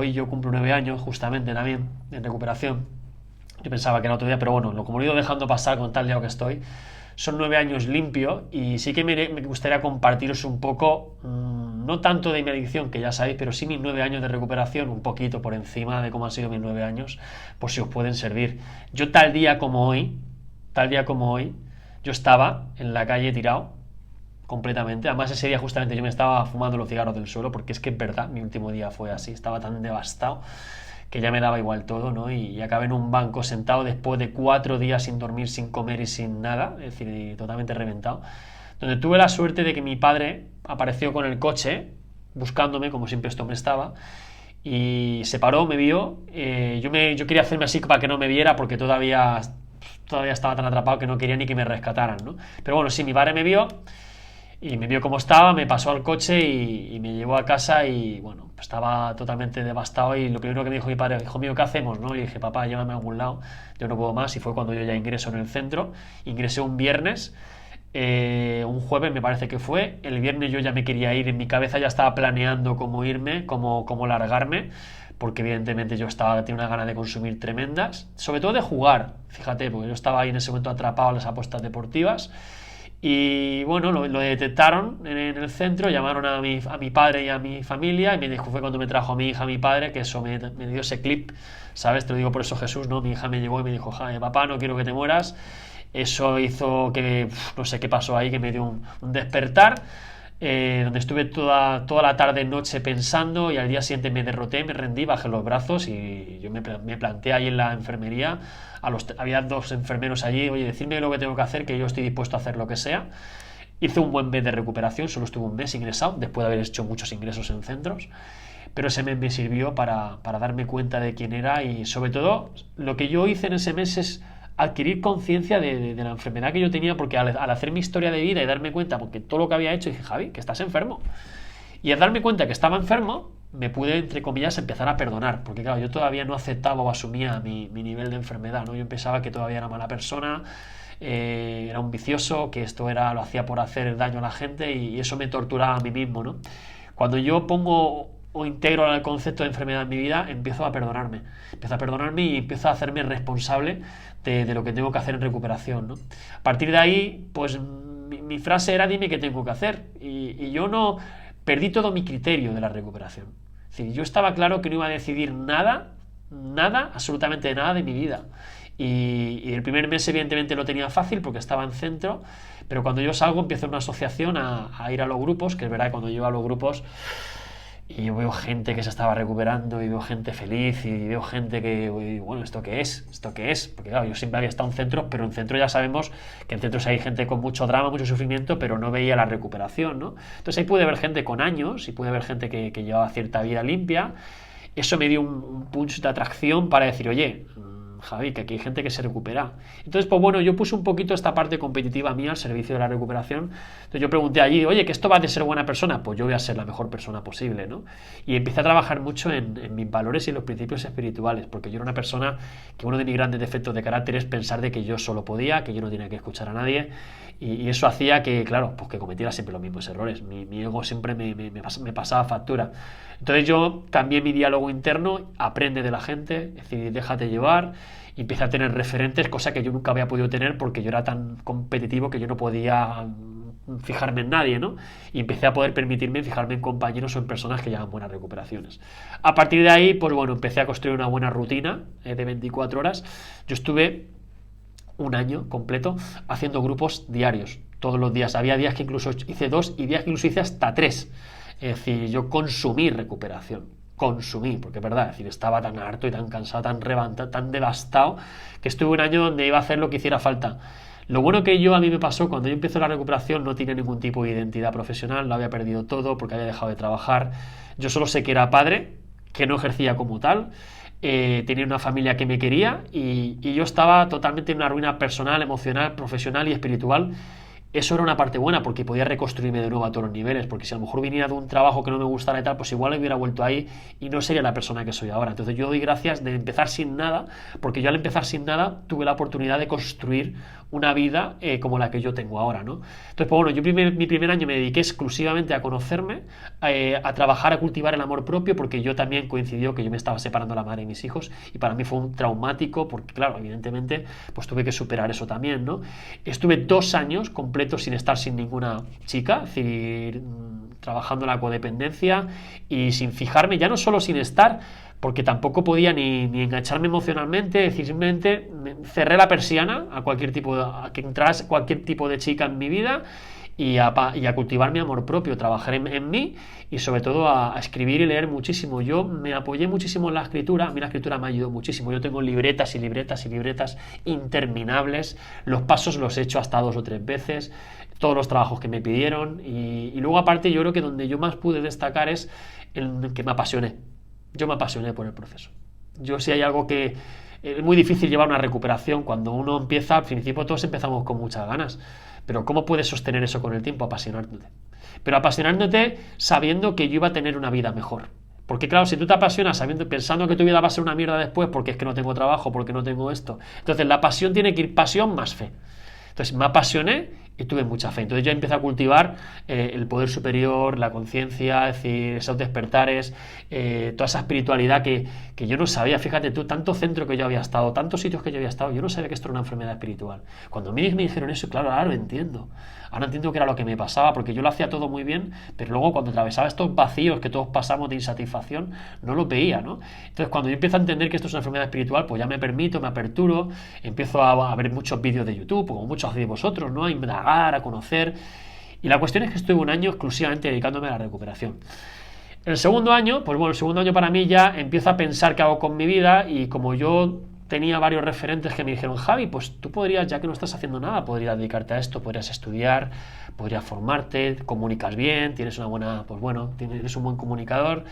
Hoy yo cumplo 9 años justamente también en recuperación. Yo pensaba que era otro día, pero bueno, como lo he ido dejando pasar con tal liado que estoy, son 9 años limpio y sí que me gustaría compartiros un poco, no tanto de mi adicción, que ya sabéis, pero sí mis 9 años de recuperación, un poquito por encima de cómo han sido mis 9 años, por si os pueden servir. Yo tal día como hoy, yo estaba en la calle tirado, completamente. Además, ese día justamente yo me estaba fumando los cigarros del suelo, porque es que en verdad mi último día fue así, estaba tan devastado que ya me daba igual todo, ¿no? Y acabé en un banco sentado después de 4 días sin dormir, sin comer y sin nada, es decir, totalmente reventado, donde tuve la suerte de que mi padre apareció con el coche buscándome, como siempre esto me estaba, y se paró, me vio, yo quería hacerme así para que no me viera porque todavía estaba tan atrapado que no quería ni que me rescataran, ¿no? Pero bueno, sí, mi padre me vio y me vio cómo estaba, me pasó al coche y me llevó a casa y bueno, pues estaba totalmente devastado y lo primero que me dijo mi padre, hijo mío, ¿qué hacemos? ¿No? Y dije, papá, llévame a algún lado, yo no puedo más y fue cuando yo ya ingreso en el centro, ingresé un viernes, un jueves me parece que fue, el viernes yo ya me quería ir, en mi cabeza ya estaba planeando cómo irme, cómo largarme, porque evidentemente tenía una gana de consumir tremendas, sobre todo de jugar, fíjate, porque yo estaba ahí en ese momento atrapado en las apuestas deportivas y bueno, lo detectaron en el centro, llamaron a mi padre y a mi familia y me dijo, fue cuando me trajo a mi hija, a mi padre, que eso me dio ese clip, ¿sabes? Te lo digo por eso Jesús, ¿no? Mi hija me llevó y me dijo, papá, no quiero que te mueras. Eso hizo que, no sé qué pasó ahí, que me dio un despertar, donde estuve toda la tarde noche pensando y al día siguiente me derroté, me rendí, bajé los brazos y yo me planteé ahí en la enfermería, había 2 enfermeros allí, oye, decidme lo que tengo que hacer, que yo estoy dispuesto a hacer lo que sea. Hice un buen mes de recuperación, solo estuve un mes ingresado, después de haber hecho muchos ingresos en centros, pero ese mes me sirvió para darme cuenta de quién era y sobre todo lo que yo hice en ese mes es adquirir conciencia de la enfermedad que yo tenía, porque al hacer mi historia de vida y darme cuenta, porque todo lo que había hecho, dije, Javi, que estás enfermo. Y al darme cuenta que estaba enfermo, me pude, entre comillas, empezar a perdonar, porque claro, yo todavía no aceptaba o asumía mi nivel de enfermedad, ¿no? Yo pensaba que todavía era mala persona, era un vicioso, que lo hacía por hacer daño a la gente y eso me torturaba a mí mismo, ¿no? Cuando yo pongo o integro el concepto de enfermedad en mi vida, empiezo a perdonarme. Empiezo a perdonarme y empiezo a hacerme responsable de lo que tengo que hacer en recuperación, ¿no? A partir de ahí, pues mi frase era dime qué tengo que hacer. Y yo no perdí todo mi criterio de la recuperación. Es decir, yo estaba claro que no iba a decidir nada, nada, absolutamente nada de mi vida. Y el primer mes evidentemente lo tenía fácil porque estaba en centro, pero cuando yo salgo empiezo una asociación a ir a los grupos, que es verdad que cuando yo a los grupos y yo veo gente que se estaba recuperando y veo gente feliz y veo gente que, bueno, ¿esto qué es? ¿Esto qué es? Porque claro, yo siempre había estado en centros, pero en centros ya sabemos que en centros hay gente con mucho drama, mucho sufrimiento, pero no veía la recuperación, ¿no? Entonces ahí pude ver gente con años y pude ver gente que llevaba cierta vida limpia. Eso me dio un punch de atracción para decir, oye, Javi, que aquí hay gente que se recupera. Entonces, pues bueno, yo puse un poquito esta parte competitiva mía al servicio de la recuperación. Entonces yo pregunté allí, oye, ¿que esto va de ser buena persona? Pues yo voy a ser la mejor persona posible, ¿no? Y empecé a trabajar mucho en mis valores y en los principios espirituales, porque yo era una persona que uno de mis grandes defectos de carácter es pensar de que yo solo podía, que yo no tenía que escuchar a nadie, y eso hacía que, claro, pues que cometiera siempre los mismos errores. Mi ego siempre me pasaba factura. Entonces yo cambié mi diálogo interno, aprende de la gente, es decir, déjate llevar, y empecé a tener referentes, cosa que yo nunca había podido tener porque yo era tan competitivo que yo no podía fijarme en nadie, ¿no? Y empecé a poder permitirme fijarme en compañeros o en personas que llevan buenas recuperaciones. A partir de ahí, pues bueno, empecé a construir una buena rutina de 24 horas. Yo estuve un año completo haciendo grupos diarios, todos los días. Había días que incluso hice 2 y días que incluso hice hasta 3. Es decir, yo consumí recuperación. Consumí, porque es verdad, es decir, estaba tan harto y tan cansado, tan reventado, tan devastado, que estuve un año donde iba a hacer lo que hiciera falta. Lo bueno que a mí me pasó, cuando yo empecé la recuperación no tenía ningún tipo de identidad profesional, lo había perdido todo porque había dejado de trabajar. Yo solo sé que era padre, que no ejercía como tal, tenía una familia que me quería y yo estaba totalmente en una ruina personal, emocional, profesional y espiritual. eso era una parte buena porque podía reconstruirme de nuevo a todos los niveles, porque si a lo mejor viniera de un trabajo que no me gustara y tal, pues igual hubiera vuelto ahí y no sería la persona que soy ahora. Entonces yo doy gracias de empezar sin nada, porque yo al empezar sin nada tuve la oportunidad de construir una vida como la que yo tengo ahora, ¿no? Entonces, pues bueno, yo mi primer año me dediqué exclusivamente a conocerme, a trabajar, a cultivar el amor propio, porque yo también coincidió que yo me estaba separando la madre de mis hijos y para mí fue un traumático, porque claro, evidentemente, pues tuve que superar eso también, ¿no? Estuve 2 años completos sin estar sin ninguna chica, es decir, trabajando en la codependencia y sin fijarme, ya no solo sin estar, porque tampoco podía ni engancharme emocionalmente, es decir, simplemente cerré la persiana a cualquier tipo a que entrase cualquier tipo de chica en mi vida y a cultivar mi amor propio, trabajar en mí y sobre todo a escribir y leer muchísimo. Yo me apoyé muchísimo en la escritura, a mí la escritura me ayudó muchísimo. Yo tengo libretas y libretas y libretas interminables, los pasos los he hecho hasta 2 o 3 veces, todos los trabajos que me pidieron y luego aparte yo creo que donde yo más pude destacar es en que me apasioné. Yo me apasioné por el proceso. Yo si hay algo que es muy difícil llevar una recuperación cuando uno empieza, al principio todos empezamos con muchas ganas, pero ¿cómo puedes sostener eso con el tiempo? Apasionándote. Pero apasionándote sabiendo que yo iba a tener una vida mejor. Porque claro, si tú te apasionas pensando que tu vida va a ser una mierda después porque es que no tengo trabajo, porque no tengo esto. Entonces la pasión tiene que ir pasión más fe. Entonces me apasioné y tuve mucha fe. Entonces yo empecé a cultivar el poder superior, la conciencia, es decir, esos despertares, toda esa espiritualidad que yo no sabía. Fíjate tú, tanto centro que yo había estado, tantos sitios que yo había estado, yo no sabía que esto era una enfermedad espiritual. Cuando a mí me dijeron eso, claro, ahora lo entiendo. Ahora entiendo que era lo que me pasaba, porque yo lo hacía todo muy bien, pero luego cuando atravesaba estos vacíos que todos pasamos de insatisfacción, no lo veía, ¿no? Entonces cuando yo empiezo a entender que esto es una enfermedad espiritual, pues ya me permito, me aperturo, empiezo a ver muchos vídeos de YouTube, como muchos hacéis vosotros, ¿no? A indagar, a conocer. Y la cuestión es que estuve un año exclusivamente dedicándome a la recuperación. El segundo año, pues bueno, el segundo año para mí ya empiezo a pensar qué hago con mi vida y como yo tenía varios referentes que me dijeron, Javi, pues tú podrías, ya que no estás haciendo nada, podrías dedicarte a esto, podrías estudiar, podrías formarte, comunicas bien, tienes una buena, pues bueno, eres un buen comunicador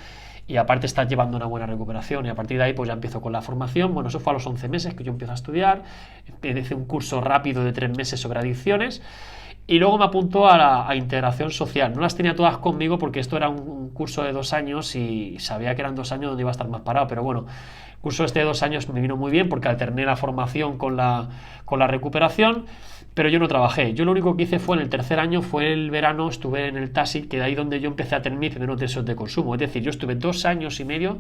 y aparte estás llevando una buena recuperación y a partir de ahí pues ya empiezo con la formación. Bueno, eso fue a los 11 meses que yo empiezo a estudiar, hice un curso rápido de 3 meses sobre adicciones y luego me apuntó a integración social. No las tenía todas conmigo porque esto era un curso de 2 años y sabía que eran 2 años donde iba a estar más parado, pero bueno, el curso este de 2 años me vino muy bien porque alterné la formación con la recuperación, pero yo no trabajé. Yo lo único que hice fue en el tercer año, fue el verano, estuve en el taxi, que de ahí donde yo empecé a tener mis primeros deseos de consumo. Es decir, yo estuve 2 años y medio.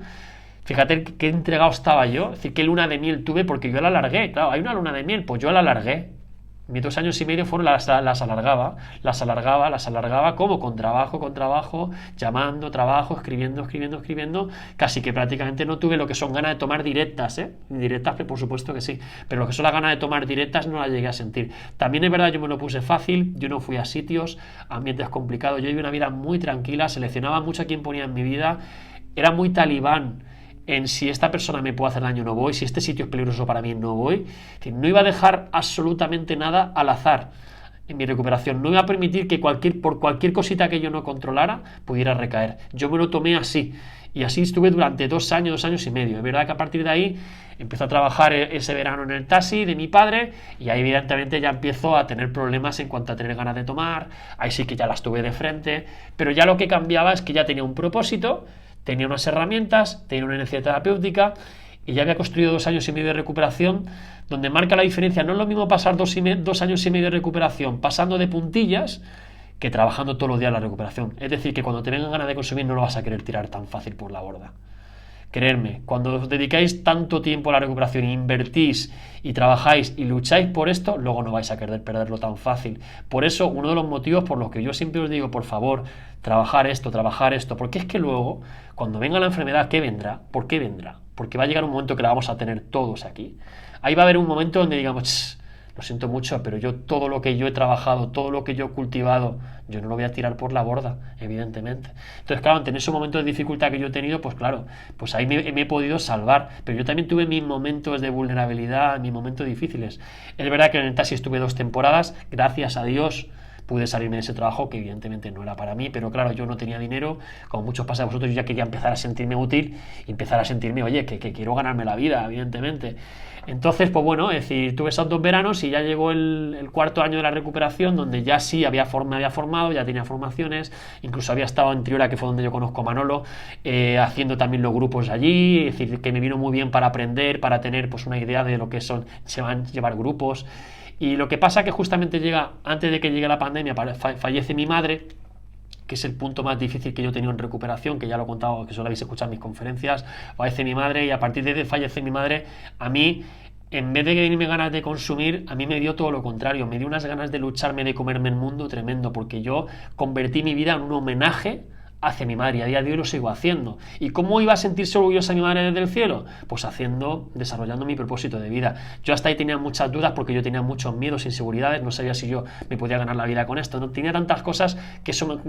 Fíjate qué entregado estaba yo, es decir, qué luna de miel tuve porque yo la alargué. Claro, hay una luna de miel, pues yo la alargué. Mis 2 años y medio fueron, las alargaba, ¿cómo? Con trabajo, llamando, trabajo, escribiendo, casi que prácticamente no tuve lo que son ganas de tomar directas, Directas, por supuesto que sí, pero lo que son las ganas de tomar directas no las llegué a sentir. También es verdad, yo me lo puse fácil, yo no fui a sitios, ambientes complicados, yo viví una vida muy tranquila, seleccionaba mucho a quién ponía en mi vida, era muy talibán en si esta persona me puede hacer daño no voy, si este sitio es peligroso para mí no voy. Es decir, no iba a dejar absolutamente nada al azar en mi recuperación, no iba a permitir que por cualquier cosita que yo no controlara pudiera recaer. Yo me lo tomé así y así estuve durante 2 años y medio. Es verdad que a partir de ahí empiezo a trabajar ese verano en el taxi de mi padre y ahí evidentemente ya empiezo a tener problemas en cuanto a tener ganas de tomar, ahí sí que ya las tuve de frente, pero ya lo que cambiaba es que ya tenía un propósito, tenía unas herramientas, tenía una necesidad terapéutica y ya había construido 2 años y medio de recuperación, donde marca la diferencia. No es lo mismo pasar 2 años y medio de recuperación pasando de puntillas que trabajando todos los días la recuperación. Es decir, que cuando te vengan ganas de consumir no lo vas a querer tirar tan fácil por la borda. Creedme, cuando os dedicáis tanto tiempo a la recuperación, invertís y trabajáis y lucháis por esto, luego no vais a querer perderlo tan fácil. Por eso, uno de los motivos por los que yo siempre os digo, por favor, trabajar esto, porque es que luego, cuando venga la enfermedad, ¿qué vendrá? ¿Por qué vendrá? Porque va a llegar un momento que la vamos a tener todos aquí. Ahí va a haber un momento donde digamos, lo siento mucho, pero yo todo lo que yo he trabajado, todo lo que yo he cultivado, yo no lo voy a tirar por la borda, evidentemente. Entonces, claro, en esos momentos de dificultad que yo he tenido, pues claro, pues ahí me he podido salvar. Pero yo también tuve mis momentos de vulnerabilidad, mis momentos difíciles. Es verdad que en el taxi estuve 2 temporadas, gracias a Dios, pude salirme de ese trabajo que evidentemente no era para mí, pero claro, yo no tenía dinero, como muchos pasa de vosotros, yo ya quería empezar a sentirme útil y empezar a sentirme, oye, que quiero ganarme la vida, evidentemente. Entonces, pues bueno, es decir, tuve esos 2 veranos y ya llegó el cuarto año de la recuperación, donde ya sí me había formado, ya tenía formaciones, incluso había estado en Triora, que fue donde yo conozco a Manolo, haciendo también los grupos allí, es decir, que me vino muy bien para aprender, para tener pues una idea de lo que son, se van a llevar grupos. Y lo que pasa que justamente llega, antes de que llegue la pandemia, fallece mi madre, que es el punto más difícil que yo he tenido en recuperación, que ya lo he contado, que solo habéis escuchado en mis conferencias. Fallece mi madre y a partir de que fallece mi madre, a mí, en vez de venirme ganas de consumir, a mí me dio todo lo contrario, me dio unas ganas de lucharme, de comerme el mundo tremendo, porque yo convertí mi vida en un homenaje hacia mi madre y a día de hoy lo sigo haciendo. ¿Y cómo iba a sentirse orgullosa mi madre desde el cielo? Pues desarrollando mi propósito de vida. Yo hasta ahí tenía muchas dudas porque yo tenía muchos miedos, inseguridades, no sabía si yo me podía ganar la vida con esto, no tenía tantas cosas que eso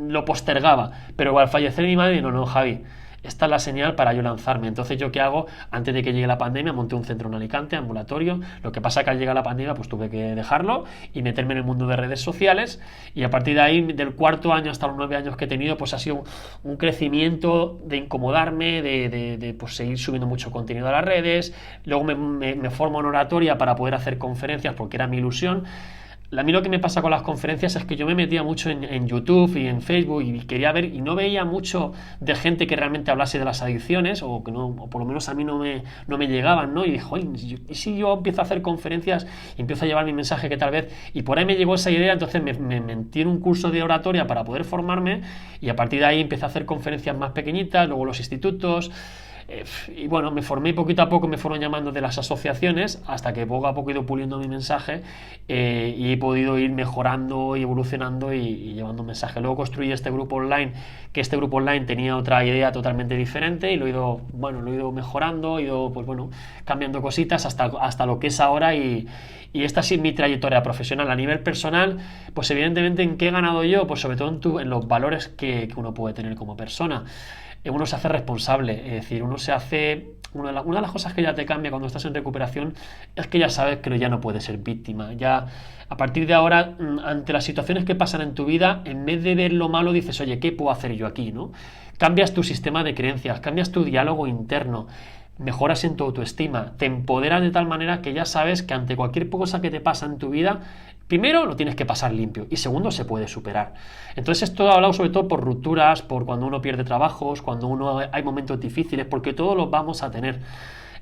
lo postergaba, pero al fallecer mi madre, no, Javi, esta es la señal para yo lanzarme. Entonces, ¿yo qué hago? Antes de que llegue la pandemia, monté un centro en Alicante, ambulatorio. Lo que pasa que al llegar la pandemia, pues tuve que dejarlo y meterme en el mundo de redes sociales. Y a partir de ahí, del cuarto año hasta los 9 años que he tenido, pues ha sido un crecimiento de incomodarme, de pues, seguir subiendo mucho contenido a las redes. Luego me formo en oratoria para poder hacer conferencias, porque era mi ilusión. A mí lo que me pasa con las conferencias es que yo me metía mucho en YouTube y en Facebook y quería ver y no veía mucho de gente que realmente hablase de las adicciones o que no, o por lo menos a mí no me llegaban, ¿no? Y dije, oye, ¿y si yo empiezo a hacer conferencias y empiezo a llevar mi mensaje que tal vez? Y por ahí me llegó esa idea, entonces me metí en un curso de oratoria para poder formarme y a partir de ahí empecé a hacer conferencias más pequeñitas, luego los institutos. Y bueno, me formé poquito a poco, me fueron llamando de las asociaciones hasta que poco a poco he ido puliendo mi mensaje y he podido ir mejorando y evolucionando y llevando un mensaje. Luego construí este grupo online, que este grupo online tenía otra idea totalmente diferente y lo he ido mejorando, he ido pues bueno, cambiando cositas hasta lo que es ahora y esta es mi trayectoria profesional. A nivel personal, pues evidentemente, ¿en qué he ganado yo? Pues sobre todo en los valores que uno puede tener como persona. Uno se hace responsable, es decir, una de las cosas que ya te cambia cuando estás en recuperación es que ya sabes que ya no puedes ser víctima. Ya a partir de ahora, ante las situaciones que pasan en tu vida, en vez de ver lo malo, dices, oye, ¿qué puedo hacer yo aquí? ¿No? Cambias tu sistema de creencias, cambias tu diálogo interno, mejoras en tu autoestima, te empoderas de tal manera que ya sabes que ante cualquier cosa que te pasa en tu vida, primero lo tienes que pasar limpio y segundo se puede superar. Entonces esto ha hablado sobre todo por rupturas, por cuando uno pierde trabajos, cuando hay momentos difíciles, porque todos los vamos a tener.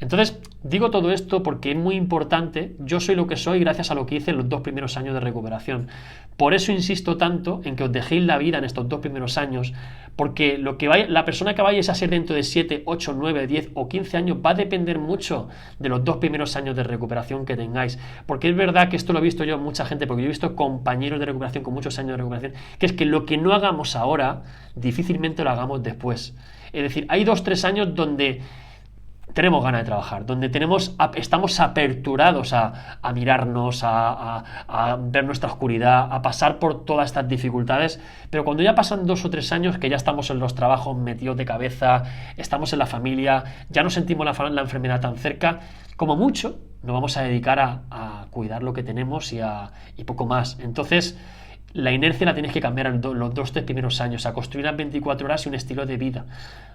Entonces, digo todo esto porque es muy importante. Yo soy lo que soy gracias a lo que hice en los 2 primeros años de recuperación. Por eso insisto tanto en que os dejéis la vida en estos 2 primeros años, porque la persona que vayáis a ser dentro de 7, 8, 9, 10 o 15 años va a depender mucho de los 2 primeros años de recuperación que tengáis. Porque es verdad que esto lo he visto yo en mucha gente, porque yo he visto compañeros de recuperación con muchos años de recuperación, que es que lo que no hagamos ahora, difícilmente lo hagamos después. Es decir, hay 2, 3 años donde tenemos ganas de trabajar, donde estamos aperturados a mirarnos, a ver nuestra oscuridad, a pasar por todas estas dificultades, pero cuando ya pasan 2 o 3 años que ya estamos en los trabajos metidos de cabeza, estamos en la familia, ya no sentimos la enfermedad tan cerca, como mucho nos vamos a dedicar a cuidar lo que tenemos y poco más. Entonces, la inercia la tienes que cambiar en los 2 o 3 primeros años, a construir las 24 horas y un estilo de vida,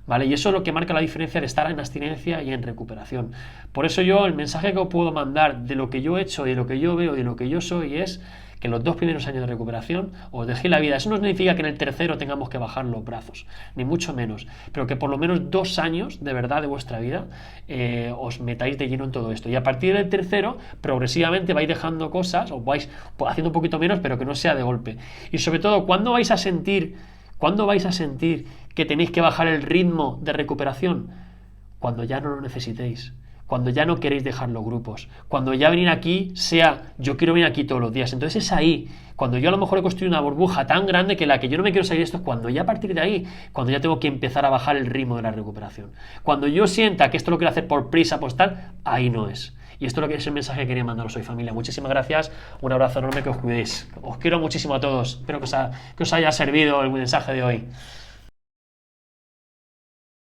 ¿vale? Y eso es lo que marca la diferencia de estar en abstinencia y en recuperación. Por eso yo, el mensaje que os puedo mandar de lo que yo he hecho, de lo que yo veo, de lo que yo soy, es que en los 2 primeros años de recuperación os dejéis la vida. Eso no significa que en el tercero tengamos que bajar los brazos, ni mucho menos, pero que por lo menos 2 años de verdad de vuestra vida os metáis de lleno en todo esto. Y a partir del tercero, progresivamente vais dejando cosas, os vais haciendo un poquito menos, pero que no sea de golpe. Y sobre todo, ¿cuándo vais a sentir que tenéis que bajar el ritmo de recuperación? Cuando ya no lo necesitéis. Cuando ya no queréis dejar los grupos, cuando ya venir aquí yo quiero venir aquí todos los días. Entonces es ahí, cuando yo a lo mejor he construido una burbuja tan grande que la que yo no me quiero salir de esto, es cuando ya a partir de ahí, cuando ya tengo que empezar a bajar el ritmo de la recuperación. Cuando yo sienta que esto lo quiero hacer por prisa, por tal, ahí no es. Y esto es el mensaje que quería mandaros hoy, familia. Muchísimas gracias, un abrazo enorme, que os cuidéis. Os quiero muchísimo a todos, espero que os haya servido el mensaje de hoy.